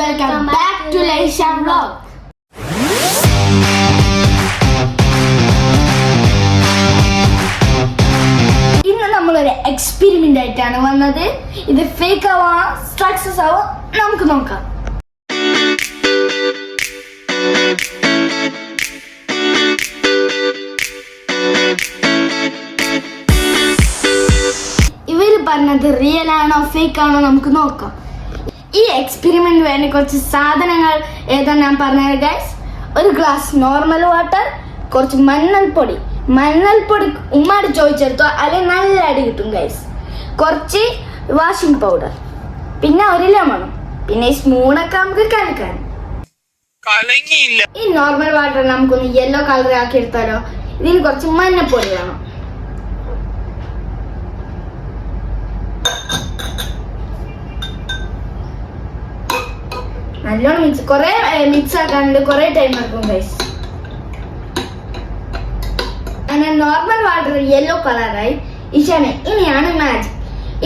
welcome back to Laisha Vlog. ഇന്ന് നമ്മളൊരു experiment ആയിട്ടാണ് വന്നത്. ഇത് ഫേക്ക് ആവാ സക്സസ് ആവാ നമുക്ക് നോക്കാം. ഇവര് പറഞ്ഞത് റിയൽ ആണോ ഫേക്ക് ആണോ നമുക്ക് നോക്കാം. ഈ എക്സ്പെരിമെന്റ് വേണ്ടി കുറച്ച് സാധനങ്ങൾ ഏതാ ഞാൻ പറഞ്ഞത് ഗൈസ്. ഒരു ഗ്ലാസ് നോർമൽ വാട്ടർ, കുറച്ച് മഞ്ഞൾപ്പൊടി ഉമ്മാട് ചോദിച്ചെടുത്തോ അല്ലെങ്കിൽ നല്ല അടി കിട്ടും ഗൈസ്. കുറച്ച് വാഷിംഗ് പൗഡർ, പിന്നെ ഒരു ലെമണും, പിന്നെ ഈ സ്പൂണൊക്കെ നമുക്ക് കലക്കാൻ. ഈ നോർമൽ വാട്ടർ നമുക്കൊന്ന് യെല്ലോ കളർ ആക്കി എടുത്താലോ. ഇതിന് കുറച്ച് മഞ്ഞൾപ്പൊടി വേണം. നല്ലോണം മിക്സ് ആക്കാനുണ്ട്, കുറെ ടൈം എടുക്കും ഗൈസ്. അങ്ങനെ നോർമൽ വാട്ടർ യെല്ലോ കളറായി. ഇനിയാണ് മാജിക്.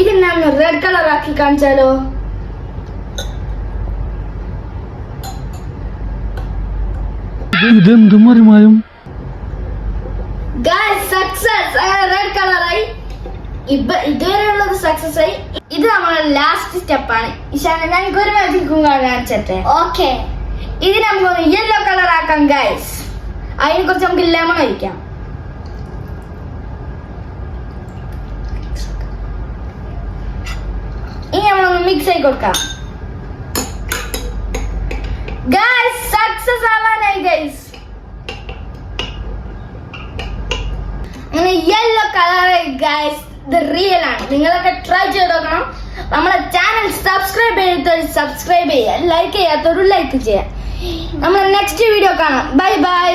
ഇത് ഞാൻ റെഡ് കളർ ആക്കി കാണിച്ചാലോ. സക്സസ്, റെഡ് കളറായി. ഇതുവരെയുള്ളത് സക്സസ് ആയി. ഇത് നമ്മളെ ലാസ്റ്റ് സ്റ്റെപ്പാണ്. ഞങ്ങൾക്ക് ഒരു മാജിക്കും കാണിച്ചേ. ഓക്കെ, ഇത് നമുക്ക് യെല്ലോ കളർ ആക്കാം ഗൈസ്. അതിനെ കുറിച്ച് നമുക്ക് ലെമൺ ഒഴിക്കാം. ഇനി നമ്മളൊന്ന് മിക്സ് ആയി കൊടുക്കാം ഗൈസ്. സക്സസ് ആവാനായി ഗൈസ്. അങ്ങനെ യെല്ലോ കളറായി ഗൈസ്. ഇത് റിയൽ ആണ്. നിങ്ങളൊക്കെ ട്രൈ ചെയ്ത് നോക്കണം. നമ്മളെ ചാനൽ സബ്സ്ക്രൈബ് ചെയ്യാത്തവർ ലൈക്ക് ചെയ്യാത്തവർ ലൈക്ക് ചെയ്യാം. നമ്മൾ നെക്സ്റ്റ് വീഡിയോ കാണാം. Bye by.